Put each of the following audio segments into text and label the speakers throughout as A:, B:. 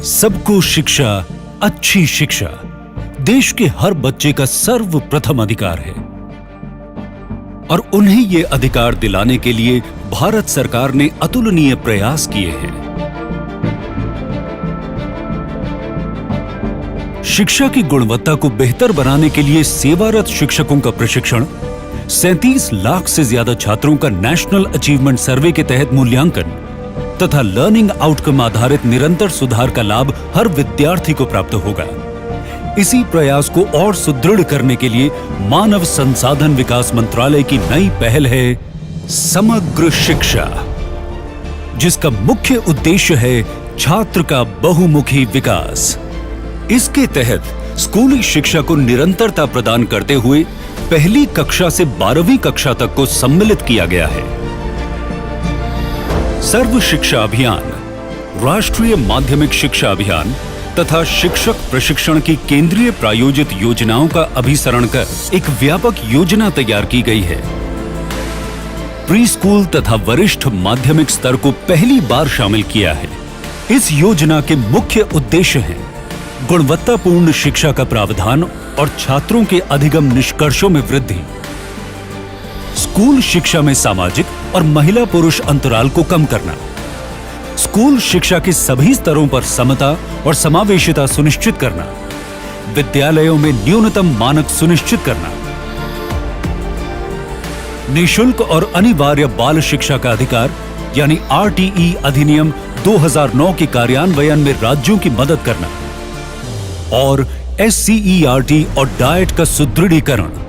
A: सबको शिक्षा, अच्छी शिक्षा देश के हर बच्चे का सर्वप्रथम अधिकार है और उन्हें ये अधिकार दिलाने के लिए भारत सरकार ने अतुलनीय प्रयास किए हैं। शिक्षा की गुणवत्ता को बेहतर बनाने के लिए सेवारत शिक्षकों का प्रशिक्षण, 37 लाख से ज्यादा छात्रों का नेशनल अचीवमेंट सर्वे के तहत मूल्यांकन तथा लर्निंग आउटकम आधारित निरंतर सुधार का लाभ हर विद्यार्थी को प्राप्त होगा। इसी प्रयास को और सुदृढ़ करने के लिए मानव संसाधन विकास मंत्रालय की नई पहल है समग्र शिक्षा, जिसका मुख्य उद्देश्य है छात्र का बहुमुखी विकास। इसके तहत स्कूली शिक्षा को निरंतरता प्रदान करते हुए पहली कक्षा से 12वीं कक्षा तक को सम्मिलित किया गया है। सर्व शिक्षा अभियान, राष्ट्रीय माध्यमिक शिक्षा अभियान तथा शिक्षक प्रशिक्षण की केंद्रीय प्रायोजित योजनाओं का अभिसरण कर एक व्यापक योजना तैयार की गई है। प्री स्कूल तथा वरिष्ठ माध्यमिक स्तर को पहली बार शामिल किया है। इस योजना के मुख्य उद्देश्य हैं गुणवत्तापूर्ण शिक्षा का प्रावधान और छात्रों के अधिगम निष्कर्षों में वृद्धि, स्कूल शिक्षा में सामाजिक और महिला पुरुष अंतराल को कम करना, स्कूल शिक्षा के सभी स्तरों पर समता और समावेशिता सुनिश्चित करना, विद्यालयों में न्यूनतम मानक सुनिश्चित करना, निःशुल्क और अनिवार्य बाल शिक्षा का अधिकार यानी RTE अधिनियम 2009 के कार्यान्वयन में राज्यों की मदद करना और SCERT और डाइट का सुदृढ़ीकरण।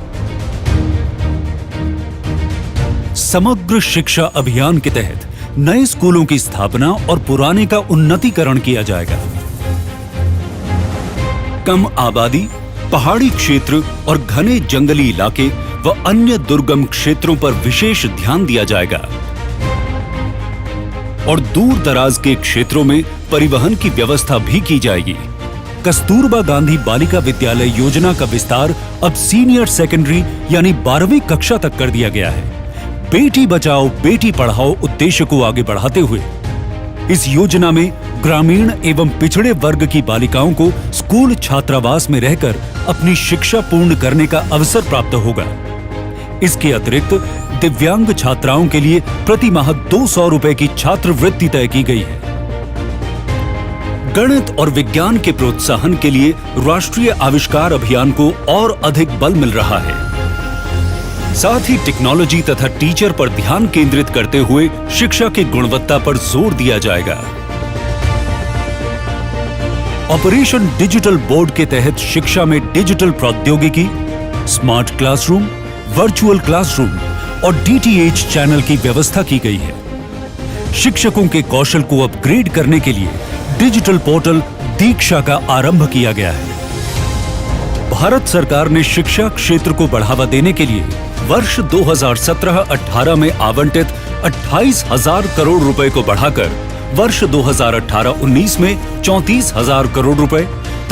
A: समग्र शिक्षा अभियान के तहत नए स्कूलों की स्थापना और पुराने का उन्नतीकरण किया जाएगा। कम आबादी, पहाड़ी क्षेत्र और घने जंगली इलाके व अन्य दुर्गम क्षेत्रों पर विशेष ध्यान दिया जाएगा और दूर दराज के क्षेत्रों में परिवहन की व्यवस्था भी की जाएगी। कस्तूरबा गांधी बालिका विद्यालय योजना का विस्तार अब सीनियर सेकेंडरी यानी 12वीं कक्षा तक कर दिया गया है। बेटी बचाओ बेटी पढ़ाओ उद्देश्य को आगे बढ़ाते हुए इस योजना में ग्रामीण एवं पिछड़े वर्ग की बालिकाओं को स्कूल छात्रावास में रहकर अपनी शिक्षा पूर्ण करने का अवसर प्राप्त होगा। इसके अतिरिक्त दिव्यांग छात्राओं के लिए प्रति माह 200 रुपए की छात्रवृत्ति तय की गई है। गणित और विज्ञान के प्रोत्साहन के लिए राष्ट्रीय आविष्कार अभियान को और अधिक बल मिल रहा है। साथ ही टेक्नोलॉजी तथा टीचर पर ध्यान केंद्रित करते हुए शिक्षा की गुणवत्ता पर जोर दिया जाएगा। ऑपरेशन डिजिटल बोर्ड के तहत शिक्षा में डिजिटल प्रौद्योगिकी, स्मार्ट क्लासरूम, वर्चुअल क्लासरूम और DTH चैनल की व्यवस्था की गई है। शिक्षकों के कौशल को अपग्रेड करने के लिए डिजिटल पोर्टल दीक्षा का आरंभ किया गया है। भारत सरकार ने शिक्षा क्षेत्र को बढ़ावा देने के लिए वर्ष 2017-18 में आवंटित 28,000 करोड़ रुपए को बढ़ाकर वर्ष 2018-19 में 34,000 करोड़ रुपए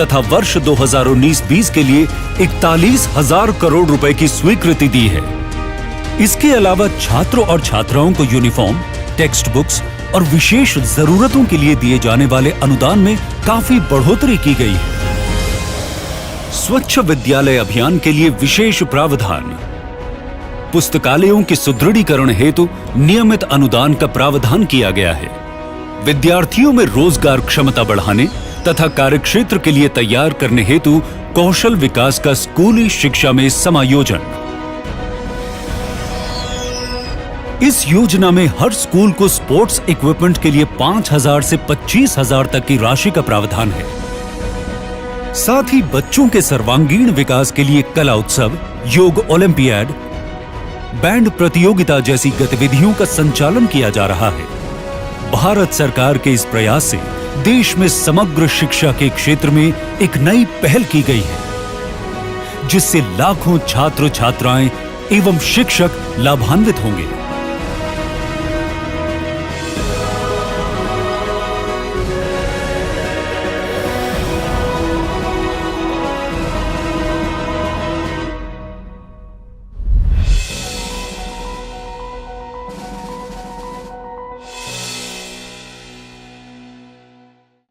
A: तथा वर्ष 2019-20 के लिए 41,000 करोड़ रुपए की स्वीकृति दी है। इसके अलावा छात्रों और छात्राओं को यूनिफॉर्म, टेक्स्ट बुक्स और विशेष जरूरतों के लिए दिए जाने वाले अनुदान में काफी बढ़ोतरी की गई है। स्वच्छ विद्यालय अभियान के लिए विशेष प्रावधान, पुस्तकालयों के सुदृढ़ीकरण हेतु नियमित अनुदान का प्रावधान किया गया है। विद्यार्थियों में रोजगार क्षमता बढ़ाने तथा कार्यक्षेत्र के लिए तैयार करने हेतु कौशल विकास का स्कूली शिक्षा में समायोजन। इस योजना में हर स्कूल को स्पोर्ट्स इक्विपमेंट के लिए 5,000 से 25,000 तक की राशि का प्रावधान है। साथ ही बच्चों के सर्वांगीण विकास के लिए कला उत्सव, योग ओलंपियाड, बैंड प्रतियोगिता जैसी गतिविधियों का संचालन किया जा रहा है। भारत सरकार के इस प्रयास से देश में समग्र शिक्षा के क्षेत्र में एक नई पहल की गई है, जिससे लाखों छात्र छात्राएं एवं शिक्षक लाभान्वित होंगे।